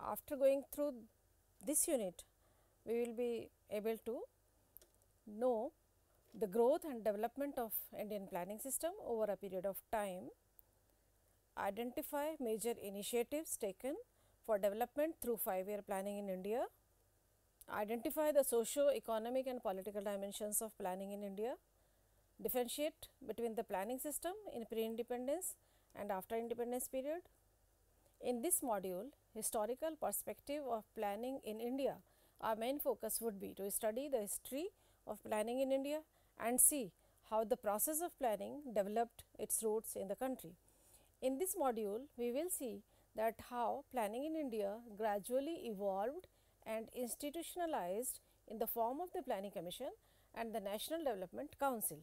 After going through this unit, we will be able to know the growth and development of Indian planning system over a period of time, identify major initiatives taken for development through 5-year planning in India, identify the socio-economic and political dimensions of planning in India, differentiate between the planning system in pre-independence and after independence period. In this module, historical perspective of planning in India, our main focus would be to study the history of planning in India and see how the process of planning developed its roots in the country. In this module, we will see that how planning in India gradually evolved and institutionalized in the form of the Planning Commission and the National Development Council.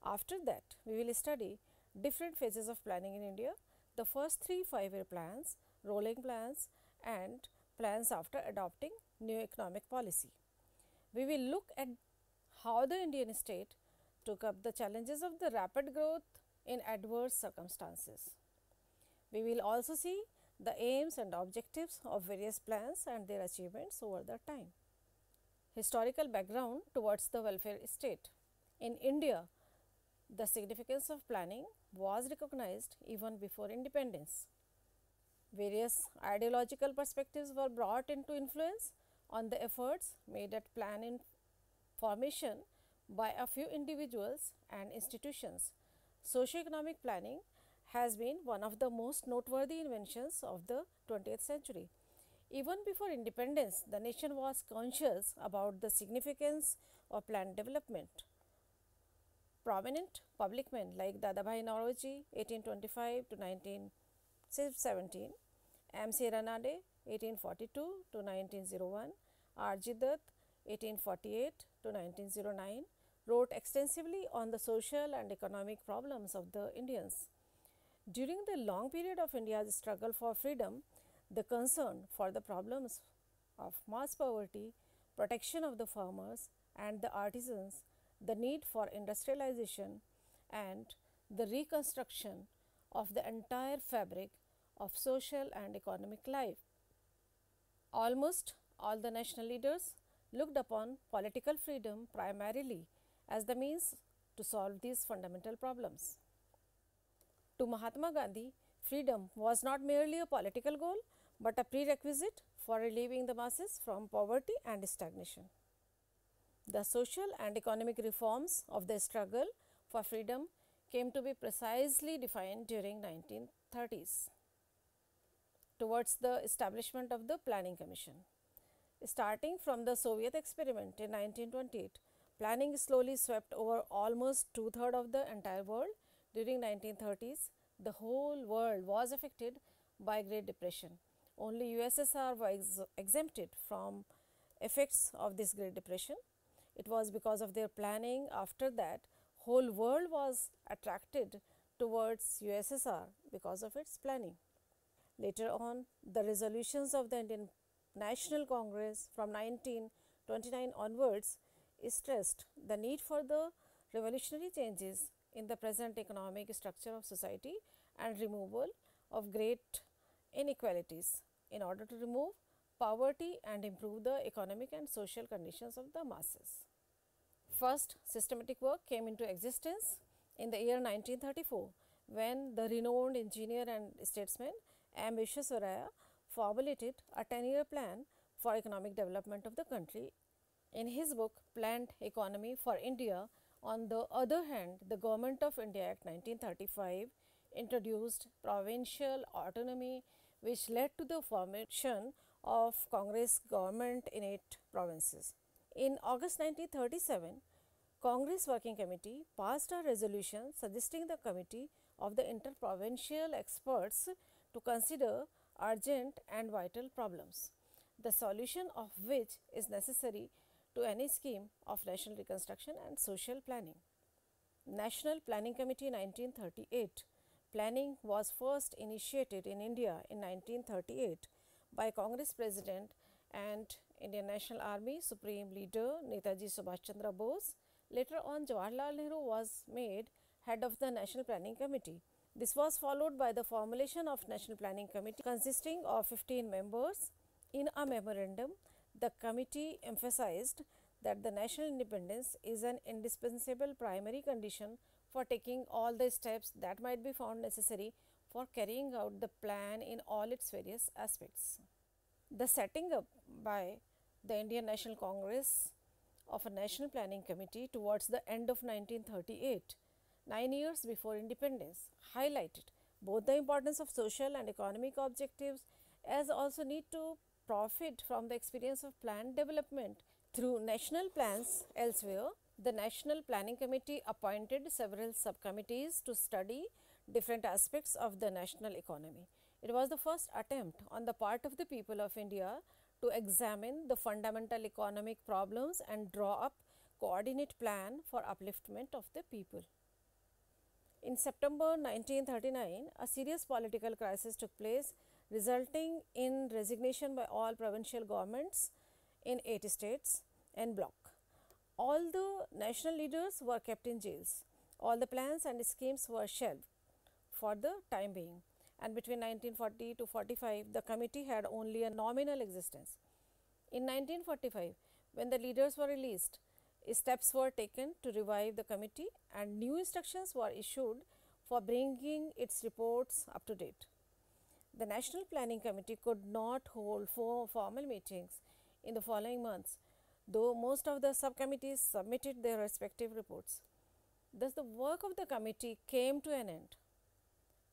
After that, we will study different phases of planning in India, the first 3 5-year plans, rolling plans and plans after adopting new economic policy. We will look at how the Indian state took up the challenges of the rapid growth in adverse circumstances. We will also see the aims and objectives of various plans and their achievements over the time. Historical background towards the welfare state. In India, the significance of planning was recognized even before independence. Various ideological perspectives were brought into influence on the efforts made at plan formation by a few individuals and institutions. Socio-economic planning has been one of the most noteworthy inventions of the 20th century. Even before independence, the nation was conscious about the significance of planned development. Prominent public men like Dadabhai Naoroji 1825 to 1917, M. C. Ranade 1842 to 1901, R. G. Dutt 1848 to 1909 wrote extensively on the social and economic problems of the Indians. During the long period of India's struggle for freedom, the concern for the problems of mass poverty, protection of the farmers and the artisans, the need for industrialization and the reconstruction of the entire fabric of social and economic life. Almost all the national leaders looked upon political freedom primarily as the means to solve these fundamental problems. To Mahatma Gandhi, freedom was not merely a political goal, but a prerequisite for relieving the masses from poverty and stagnation. The social and economic reforms of the struggle for freedom came to be precisely defined during 1930s towards the establishment of the Planning Commission. Starting from the Soviet experiment in 1928, planning slowly swept over almost 2/3 of the entire world. During 1930s, the whole world was affected by Great Depression. Only USSR was exempted from effects of this Great Depression. It was because of their planning. After that, whole world was attracted towards USSR because of its planning. Later on, the resolutions of the Indian National Congress from 1929 onwards stressed the need for the revolutionary changes in the present economic structure of society and removal of great inequalities in order to remove poverty and improve the economic and social conditions of the masses. First systematic work came into existence in the year 1934 when the renowned engineer and statesman M. Vishwesvaraya formulated a 10-year plan for economic development of the country. In his book Planned Economy for India, on the other hand, the Government of India Act 1935 introduced provincial autonomy, which led to the formation of Congress government in 8 provinces. In August 1937, Congress Working Committee passed a resolution suggesting the committee of the interprovincial experts to consider urgent and vital problems, the solution of which is necessary to any scheme of national reconstruction and social planning. National Planning Committee 1938. Planning was first initiated in India in 1938 by Congress President and Indian National Army Supreme Leader Netaji Subhash Chandra Bose. Later on, Jawaharlal Nehru was made head of the National Planning Committee. This was followed by the formulation of National Planning Committee consisting of 15 members In a memorandum, the committee emphasized that the national independence is an indispensable primary condition for taking all the steps that might be found necessary for carrying out the plan in all its various aspects. The setting up by the Indian National Congress of a National Planning Committee towards the end of 1938, 9 years before independence, highlighted both the importance of social and economic objectives as also need to profit from the experience of planned development through national plans elsewhere. The National Planning Committee appointed several subcommittees to study different aspects of the national economy. It was the first attempt on the part of the people of India to examine the fundamental economic problems and draw up coordinate plan for upliftment of the people. In September 1939, a serious political crisis took place, resulting in resignation by all provincial governments in 8 states en bloc. All the national leaders were kept in jails. All the plans and schemes were shelved for the time being, and between 1940 to 45, the committee had only a nominal existence. In 1945, when the leaders were released, steps were taken to revive the committee and new instructions were issued for bringing its reports up to date. The National Planning Committee could not hold formal meetings in the following months, though most of the subcommittees submitted their respective reports. Thus, the work of the committee came to an end.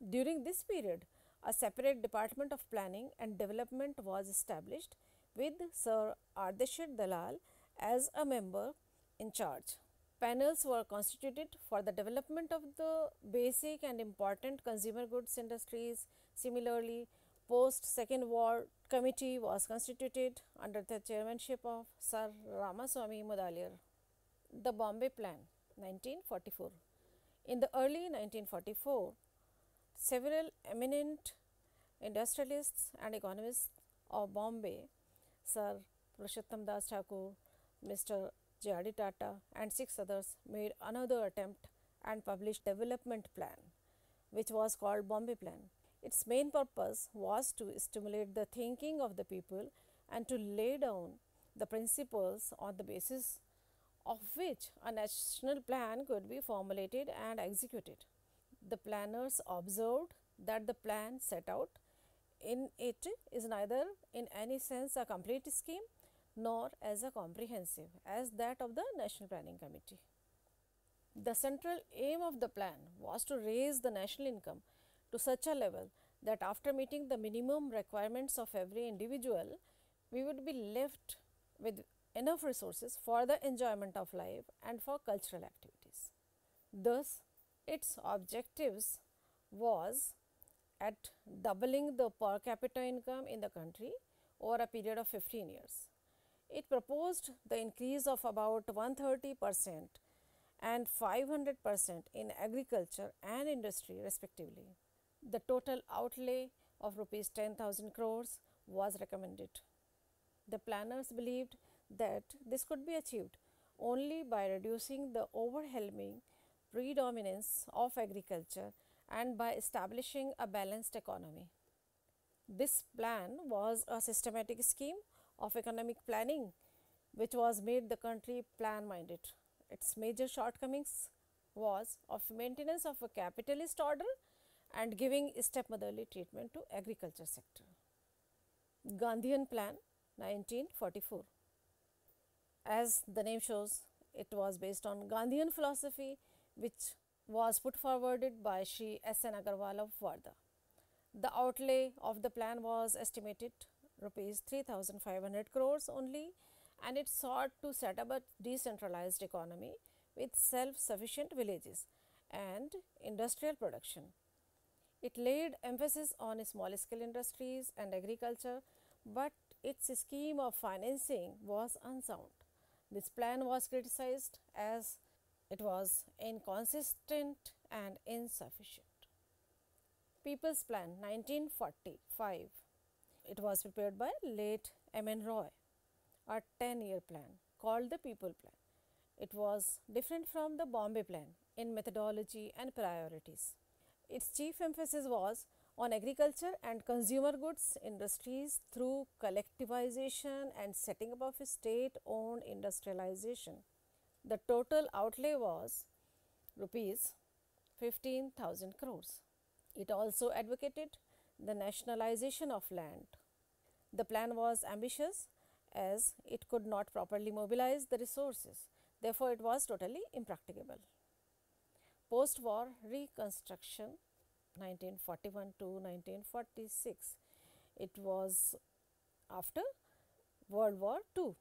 During this period, a separate Department of Planning and Development was established with Sir Ardeshir Dalal as a member in charge. Panels were constituted for the development of the basic and important consumer goods industries. Similarly, post-Second War Committee was constituted under the chairmanship of Sir Ramaswamy Mudaliar. The Bombay Plan, 1944. In the early 1944, several eminent industrialists and economists of Bombay, Sir Purushottam Das Thakur, Mr. J.R.D. Tata and 6 others made another attempt and published development plan, which was called Bombay Plan. Its main purpose was to stimulate the thinking of the people and to lay down the principles on the basis of which a national plan could be formulated and executed. The planners observed that the plan set out in it is neither in any sense a complete scheme nor as a comprehensive as that of the National Planning Committee. The central aim of the plan was to raise the national income to such a level that after meeting the minimum requirements of every individual, we would be left with enough resources for the enjoyment of life and for cultural activities. Thus, its objectives was at doubling the per capita income in the country over a period of 15 years. It proposed the increase of about 130% and 500% in agriculture and industry respectively. The total outlay of rupees 10,000 crores was recommended. The planners believed that this could be achieved only by reducing the overwhelming predominance of agriculture and by establishing a balanced economy. This plan was a systematic scheme of economic planning which was made the country plan minded. Its major shortcomings was of maintenance of a capitalist order and giving stepmotherly treatment to agriculture sector. Gandhian Plan, 1944. As the name shows, it was based on Gandhian philosophy which was put forwarded by Shri S.N. Agarwal of Wardha. The outlay of the plan was estimated rupees 3,500 crores only, and it sought to set up a decentralized economy with self-sufficient villages and industrial production. It laid emphasis on small scale industries and agriculture, but its scheme of financing was unsound. This plan was criticized as it was inconsistent and insufficient. People's Plan, 1945. It was prepared by late M.N. Roy, a 10-year plan called the People Plan. It was different from the Bombay Plan in methodology and priorities. Its chief emphasis was on agriculture and consumer goods industries through collectivization and setting up of state owned industrialization. The total outlay was rupees 15,000 crores. It also advocated the nationalization of land. The plan was ambitious as it could not properly mobilize the resources, therefore, it was totally impracticable. Post war reconstruction 1941 to 1946, it was after World War II.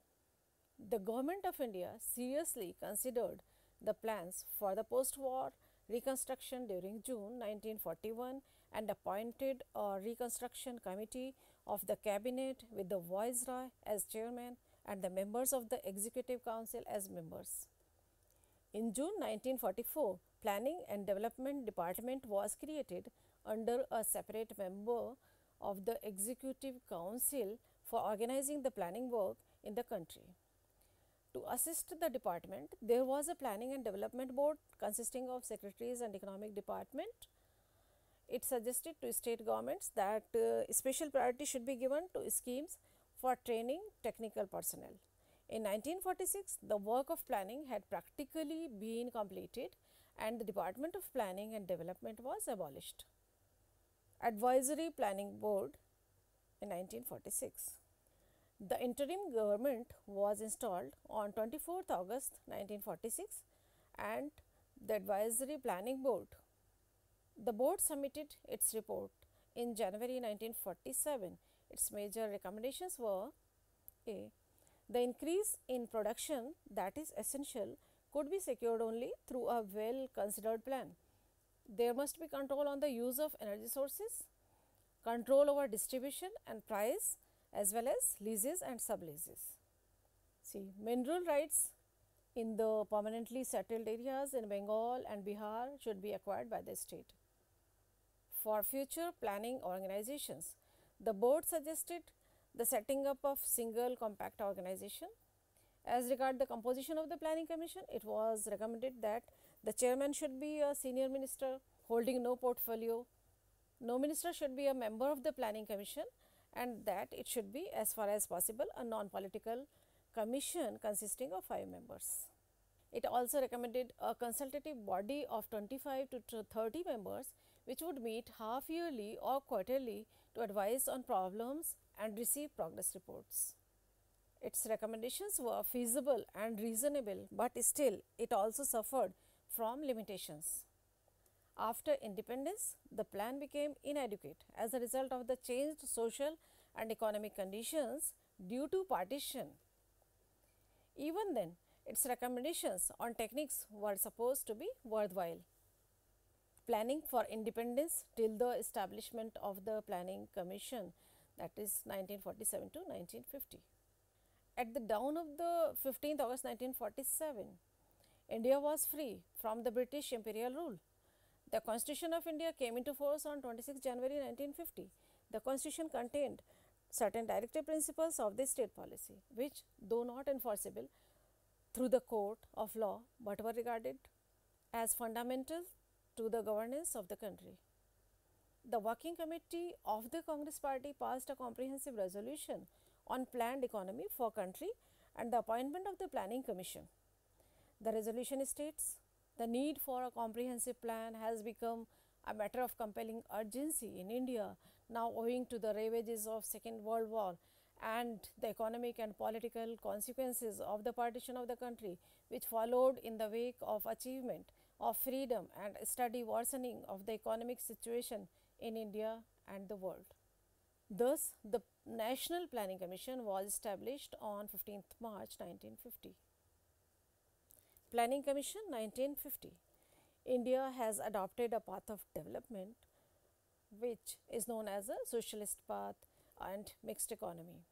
The Government of India seriously considered the plans for the post-war reconstruction during June 1941 and appointed a reconstruction committee of the cabinet with the Viceroy as chairman and the members of the Executive Council as members. In June 1944, Planning and Development Department was created under a separate member of the Executive Council for organizing the planning work in the country. To assist the department, there was a Planning and Development Board consisting of secretaries and economic department. It suggested to state governments that special priority should be given to schemes for training technical personnel. In 1946, the work of planning had practically been completed and the Department of Planning and Development was abolished. Advisory Planning Board in 1946. The interim government was installed on 24th August 1946 and the Advisory Planning Board. The board submitted its report in January 1947. Its major recommendations were: A. The increase in production that is essential could be secured only through a well considered plan. There must be control on the use of energy sources, control over distribution and price, as well as leases and subleases. See, mineral rights in the permanently settled areas in Bengal and Bihar should be acquired by the state. For future planning organizations, the board suggested the setting up of single compact organization. As regard the composition of the planning commission, it was recommended that the chairman should be a senior minister holding no portfolio. No minister should be a member of the planning commission and that it should be as far as possible a non-political commission consisting of 5 members. It also recommended a consultative body of 25 to 30 members which would meet half yearly or quarterly to advise on problems and receive progress reports. Its recommendations were feasible and reasonable, but still it also suffered from limitations. After independence, the plan became inadequate as a result of the changed social and economic conditions due to partition. Even then, its recommendations on techniques were supposed to be worthwhile. Planning for independence till the establishment of the Planning Commission, that is 1947 to 1950. At the dawn of the 15th August 1947, India was free from the British imperial rule. The Constitution of India came into force on 26 January 1950. The Constitution contained certain directive principles of the state policy, which, though not enforceable through the court of law, but were regarded as fundamental to the governance of the country. The working committee of the Congress party passed a comprehensive resolution on planned economy for country and the appointment of the Planning Commission. The resolution states, the need for a comprehensive plan has become a matter of compelling urgency in India now owing to the ravages of Second World War and the economic and political consequences of the partition of the country which followed in the wake of achievement of freedom and steady worsening of the economic situation in India and the world. Thus, the National Planning Commission was established on 15th March 1950. Planning Commission 1950. India has adopted a path of development which is known as a socialist path and mixed economy.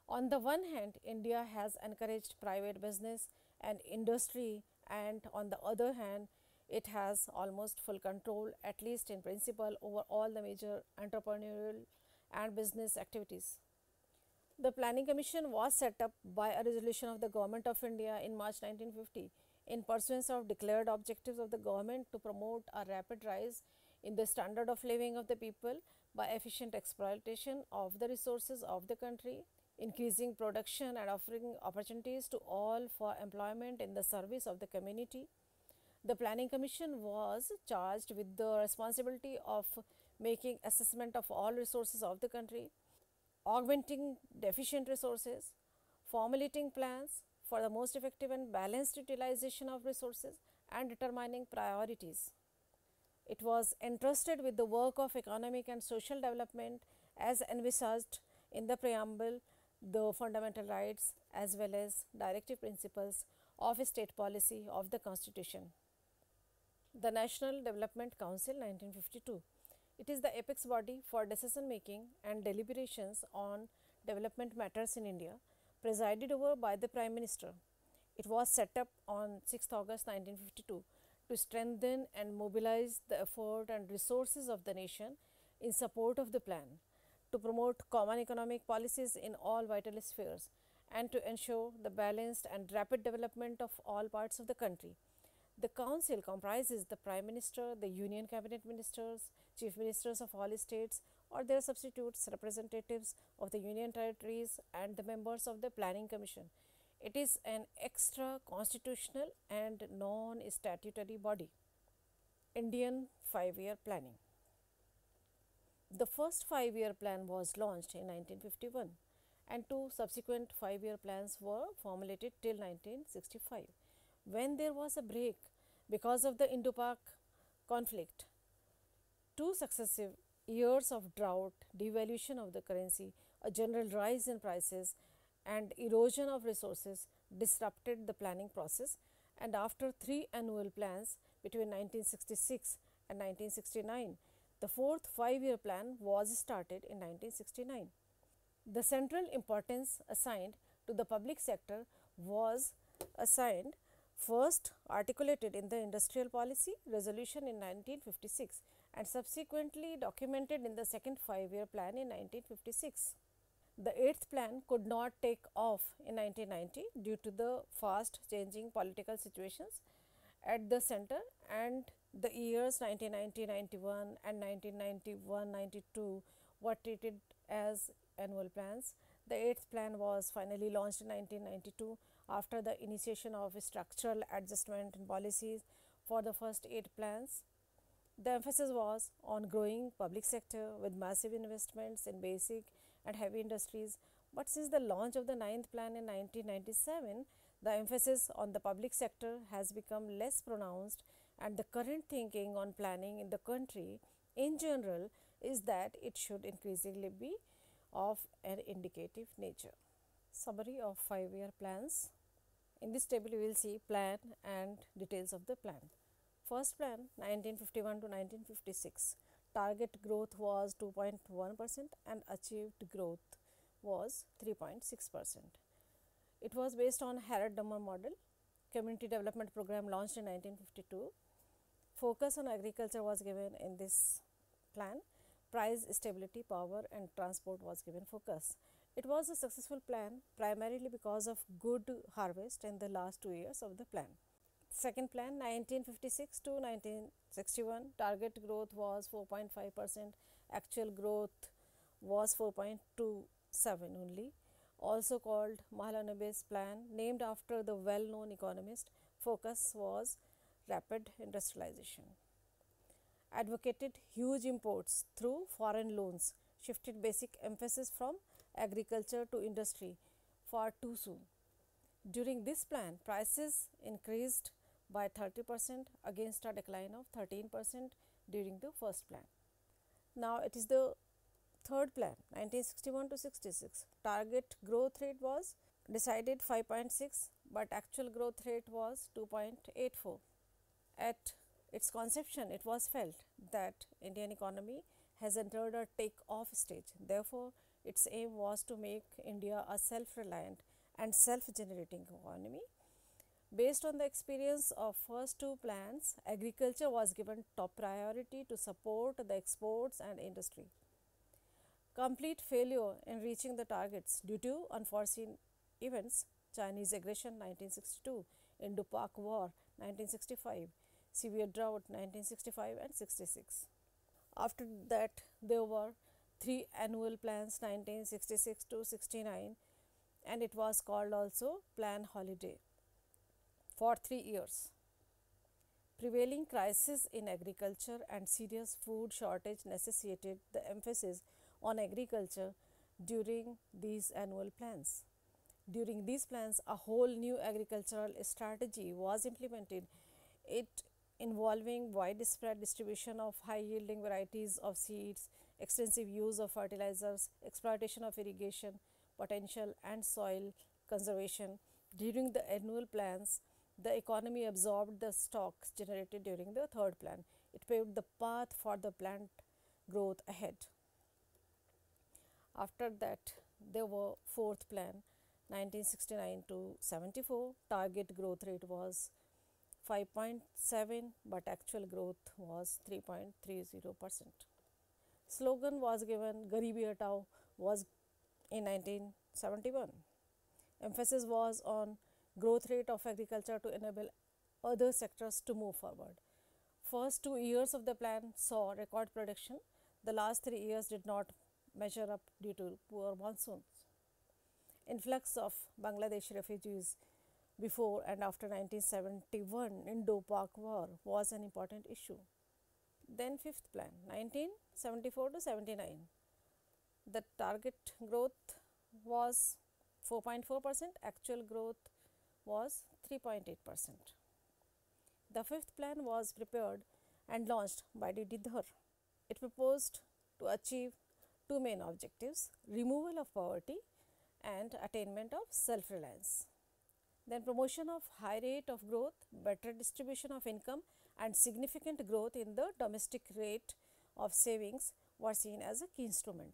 On the one hand, India has encouraged private business and industry, and on the other hand, it has almost full control, at least in principle, over all the major entrepreneurial and business activities. The Planning Commission was set up by a resolution of the Government of India in March 1950 in pursuance of declared objectives of the government to promote a rapid rise in the standard of living of the people by efficient exploitation of the resources of the country, increasing production and offering opportunities to all for employment in the service of the community. The Planning Commission was charged with the responsibility of making assessment of all resources of the country, augmenting deficient resources, formulating plans for the most effective and balanced utilization of resources, and determining priorities. It was entrusted with the work of economic and social development as envisaged in the preamble, the fundamental rights as well as directive principles of state policy of the Constitution. The National Development Council 1952. It is the apex body for decision making and deliberations on development matters in India, presided over by the Prime Minister. It was set up on 6th August 1952 to strengthen and mobilize the effort and resources of the nation in support of the plan, to promote common economic policies in all vital spheres, and to ensure the balanced and rapid development of all parts of the country. The Council comprises the Prime Minister, the Union Cabinet Ministers, Chief Ministers of all states or their substitutes, representatives of the Union Territories, and the members of the Planning Commission. It is an extra constitutional and non-statutory body. Indian 5-year planning. The first 5-year plan was launched in 1951 and two subsequent 5-year plans were formulated till 1965. When there was a break because of the Indo-Pak conflict, two successive years of drought, devaluation of the currency, a general rise in prices and erosion of resources disrupted the planning process, and after 3 annual plans between 1966 and 1969, the fourth 5-year plan was started in 1969. The central importance assigned to the public sector was assigned first articulated in the Industrial Policy Resolution in 1956 and subsequently documented in the second 5-year plan in 1956. The 8th plan could not take off in 1990 due to the fast changing political situations at the center, and the years 1990-91 and 1991-92 were treated as annual plans. The 8th plan was finally launched in 1992 after the initiation of structural adjustment in policies for the first 8 plans. The emphasis was on growing public sector with massive investments in basic and heavy industries, but since the launch of the 9th plan in 1997, the emphasis on the public sector has become less pronounced, and the current thinking on planning in the country in general is that it should increasingly be of an indicative nature. Summary of 5-year plans. In this table you will see plan and details of the plan. First plan 1951 to 1956, target growth was 2.1% and achieved growth was 3.6%. It was based on Harrod-Dummer model. Community development program launched in 1952. Focus on agriculture was given in this plan. Price stability, power and transport was given focus. It was a successful plan primarily because of good harvest in the last 2 years of the plan. Second plan 1956 to 1961, target growth was 4.5%, actual growth was 4.27 only, also called Mahalanobis plan, named after the well-known economist. Focus was rapid industrialization. Advocated huge imports through foreign loans, shifted basic emphasis from agriculture to industry far too soon. During this plan, prices increased by 30% against a decline of 13% during the first plan. Now it is the third plan 1961 to 66. Target growth rate was decided 5.6, but actual growth rate was 2.84. At its conception, it was felt that Indian economy has entered a take-off stage. Therefore, its aim was to make India a self-reliant and self-generating economy. Based on the experience of first 2 plans, agriculture was given top priority to support the exports and industry. Complete failure in reaching the targets due to unforeseen events, Chinese aggression 1962, Indo-Pak War 1965, severe drought 1965 and 66. After that, there were three annual plans 1966 to 69, and it was called also Plan Holiday for 3 years. Prevailing crisis in agriculture and serious food shortage necessitated the emphasis on agriculture during these annual plans. During these plans, a whole new agricultural strategy was implemented, it involving widespread distribution of high yielding varieties of seeds, extensive use of fertilizers, exploitation of irrigation potential, and soil conservation. During the annual plans, the economy absorbed the stocks generated during the third plan. It paved the path for the plant growth ahead. After that, there were fourth plan 1969 to 74. Target growth rate was 5.7, but actual growth was 3.30%. Slogan was given Garibi Hatao was in 1971. Emphasis was on growth rate of agriculture to enable other sectors to move forward. First 2 years of the plan saw record production. The last 3 years did not measure up due to poor monsoons. Influx of Bangladeshi refugees before and after 1971 Indo-Pak War was an important issue. Then fifth plan 1974 to 79. The target growth was 4.4%, actual growth was 3.8%. The fifth plan was prepared and launched by D.D. Dhar. It proposed to achieve two main objectives: removal of poverty and attainment of self-reliance. Then promotion of high rate of growth, better distribution of income, and significant growth in the domestic rate of savings were seen as a key instrument.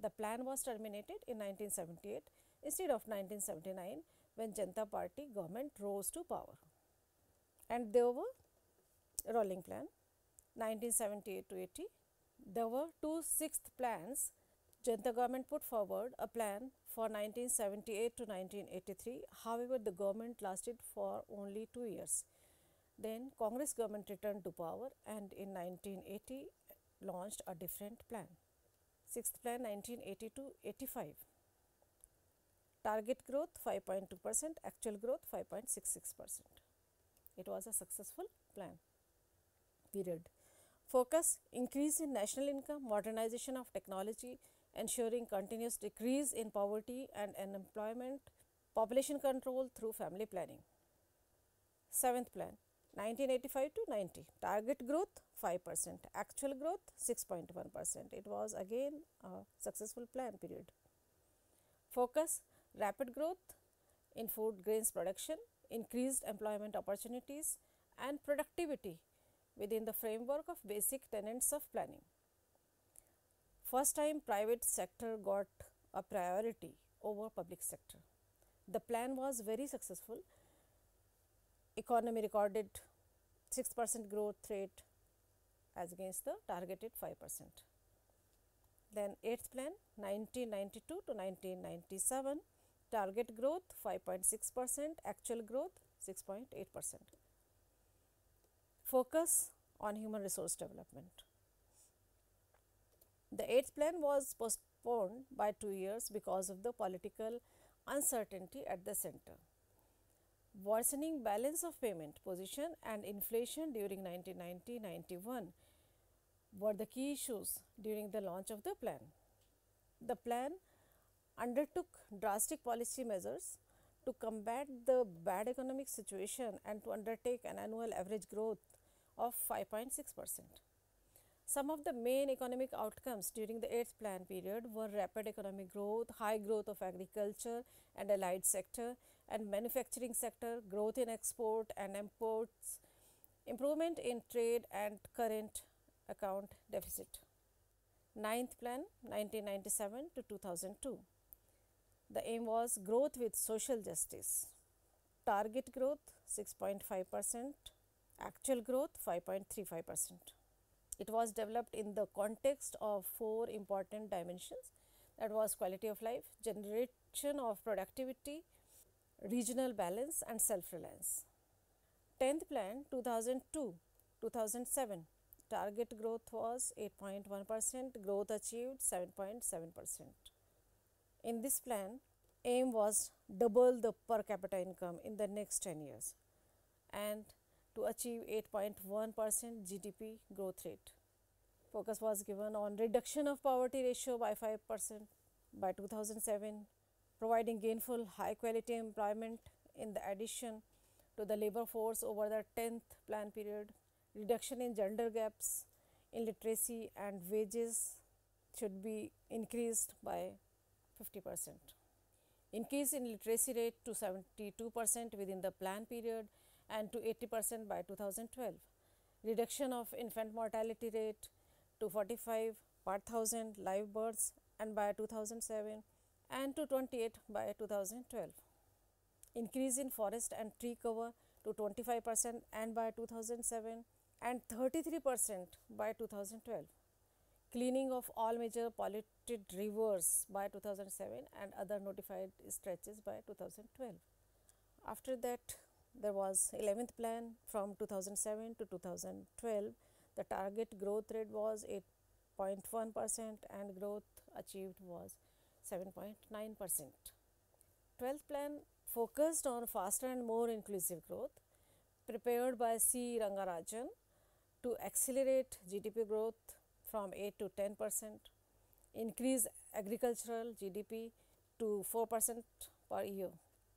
The plan was terminated in 1978 instead of 1979 when Janata Party government rose to power. And there were rolling plan 1978 to 80. There were two sixth plans. Janata government put forward a plan for 1978 to 1983. However, the government lasted for only 2 years. Then Congress government returned to power and in 1980 launched a different plan. Sixth plan 1980 to 85. Target growth 5.2%, actual growth 5.66%. It was a successful plan. Period. Focus: increase in national income, modernization of technology, ensuring continuous decrease in poverty and unemployment, population control through family planning. Seventh plan 1985 to 90. Target growth 5%, actual growth 6.1%. It was again a successful plan. Period. Focus: rapid growth in food grains production, increased employment opportunities, and productivity within the framework of basic tenets of planning. First time private sector got a priority over public sector. The plan was very successful. Economy recorded 6% growth rate as against the targeted 5%. Then eighth plan 1992 to 1997. Target growth 5.6%, actual growth 6.8%. Focus on human resource development. The eighth plan was postponed by 2 years because of the political uncertainty at the center. Worsening balance of payment position and inflation during 1990-91 were the key issues during the launch of the plan. The plan undertook drastic policy measures to combat the bad economic situation and to undertake an annual average growth of 5.6%. Some of the main economic outcomes during the eighth plan period were rapid economic growth, high growth of agriculture and allied sector and manufacturing sector, growth in export and imports, improvement in trade and current account deficit. Ninth plan 1997 to 2002. The aim was growth with social justice. Target growth 6.5%, actual growth 5.35%. It was developed in the context of four important dimensions, that was quality of life, generation of productivity, regional balance and self-reliance. 10th plan 2002-2007. target growth was 8.1%, growth achieved 7.7%. In this plan, aim was double the per capita income in the next 10 years and to achieve 8.1% GDP growth rate. Focus was given on reduction of poverty ratio by 5% by 2007, providing gainful high quality employment in the addition to the labor force over the 10th plan period, reduction in gender gaps in literacy and wages should be increased by 50%. Increase in literacy rate to 72% within the plan period and to 80% by 2012. Reduction of infant mortality rate to 45 per thousand live births and by 2007 and to 28 by 2012. Increase in forest and tree cover to 25% and by 2007 and 33% by 2012. Cleaning of all major polluted rivers by 2007 and other notified stretches by 2012. After that, there was 11th plan from 2007 to 2012. The target growth rate was 8.1% and growth achieved was 7.9%. 12th plan focused on faster and more inclusive growth, prepared by C. Rangarajan to accelerate GDP growth from 8 to 10%, increase agricultural GDP to 4% per year,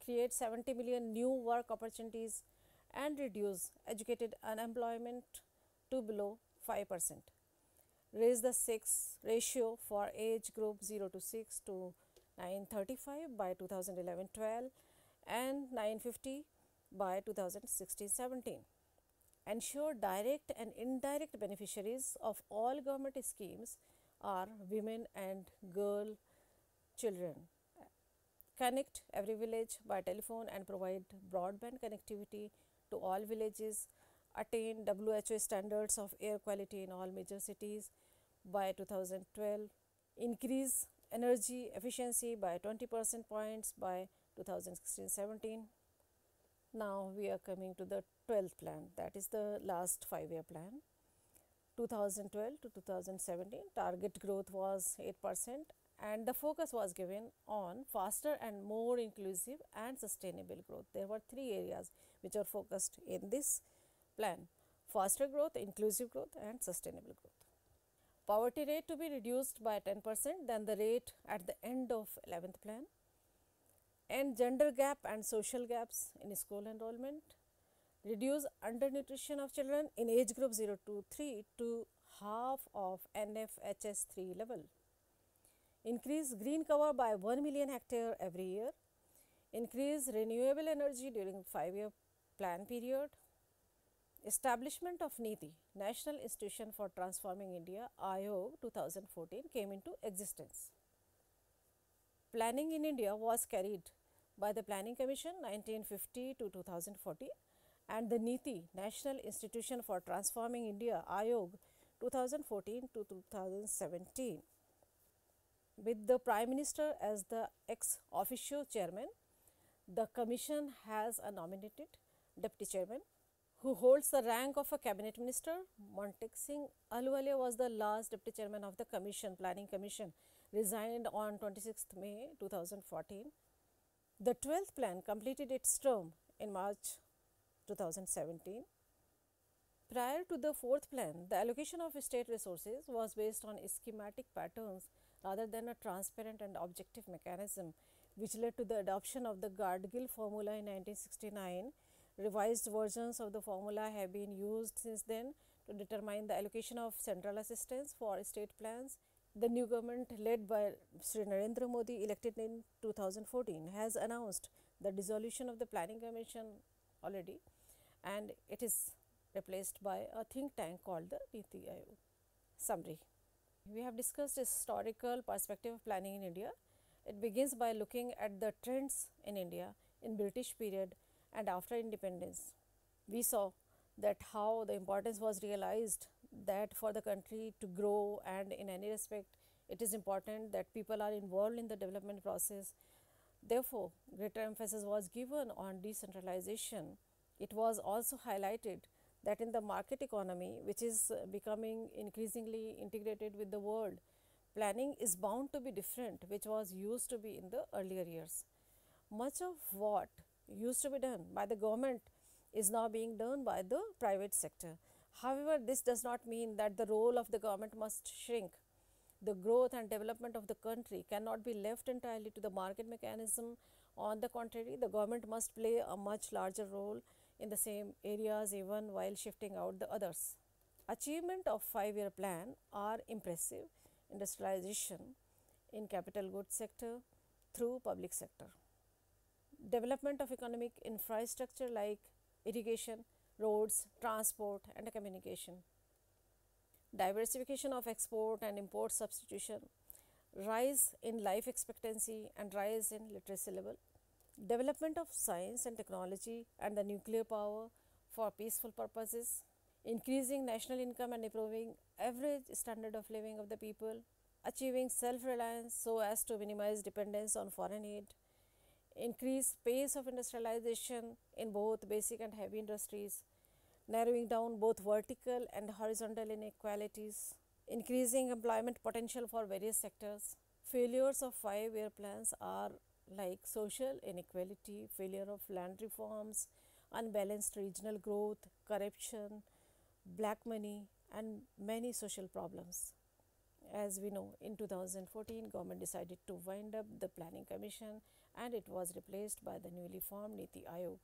create 70 million new work opportunities and reduce educated unemployment to below 5%. Raise the sex ratio for age group 0 to 6 to 935 by 2011-12 and 950 by 2016-17. Ensure direct and indirect beneficiaries of all government schemes are women and girl children. Connect every village by telephone and provide broadband connectivity to all villages. Attain WHO standards of air quality in all major cities by 2012. Increase energy efficiency by 20% points by 2016-17. Now we are coming to the 12th plan, that is the last 5-year plan. 2012 to 2017, target growth was 8% and the focus was given on faster and more inclusive and sustainable growth. There were 3 areas which are focused in this plan: faster growth, inclusive growth and sustainable growth. Poverty rate to be reduced by 10% than the rate at the end of 11th plan. End gender gap and social gaps in school enrollment. Reduce undernutrition of children in age group 0 to 3 to half of NFHS 3 level. Increase green cover by 1 million hectare every year. Increase renewable energy during 5-year plan period. Establishment of NITI, National Institution for Transforming India, Aayog 2014 came into existence. Planning in India was carried by the Planning Commission 1950 to 2014 and the NITI, National Institution for Transforming India, Aayog 2014 to 2017. With the Prime Minister as the ex officio chairman, the Commission has a nominated Deputy Chairman who holds the rank of a Cabinet Minister. Montek Singh Ahluwalia was the last Deputy Chairman of the Commission, Planning Commission, resigned on 26th May 2014. The 12th plan completed its term in March 2017. Prior to the 4th plan, the allocation of state resources was based on schematic patterns rather than a transparent and objective mechanism, which led to the adoption of the Gardasil formula in 1969. Revised versions of the formula have been used since then to determine the allocation of central assistance for state plans. The new government led by Sri Narendra Modi, elected in 2014, has announced the dissolution of the Planning Commission already, and it is replaced by a think tank called the NITI Aayog. Summary: we have discussed historical perspective of planning in India. It begins by looking at the trends in India in British period and after independence. We saw that how the importance was realized that for the country to grow and in any respect it is important that people are involved in the development process. Therefore, greater emphasis was given on decentralization. It was also highlighted that in the market economy, which is becoming increasingly integrated with the world, planning is bound to be different, which was used to be in the earlier years. Much of what used to be done by the government is now being done by the private sector. However, this does not mean that the role of the government must shrink. The growth and development of the country cannot be left entirely to the market mechanism. On the contrary, the government must play a much larger role in the same areas even while shifting out the others. Achievement of 5-year plan are impressive. Industrialization in capital goods sector through public sector. Development of economic infrastructure like irrigation, roads, transport and communication. Diversification of export and import substitution, rise in life expectancy and rise in literacy level, development of science and technology and the nuclear power for peaceful purposes, increasing national income and improving average standard of living of the people, achieving self-reliance so as to minimize dependence on foreign aid, increase pace of industrialization in both basic and heavy industries, narrowing down both vertical and horizontal inequalities, increasing employment potential for various sectors. Failures of 5-year plans are like social inequality, failure of land reforms, unbalanced regional growth, corruption, black money and many social problems. As we know, in 2014, government decided to wind up the Planning Commission and it was replaced by the newly formed NITI Aayog.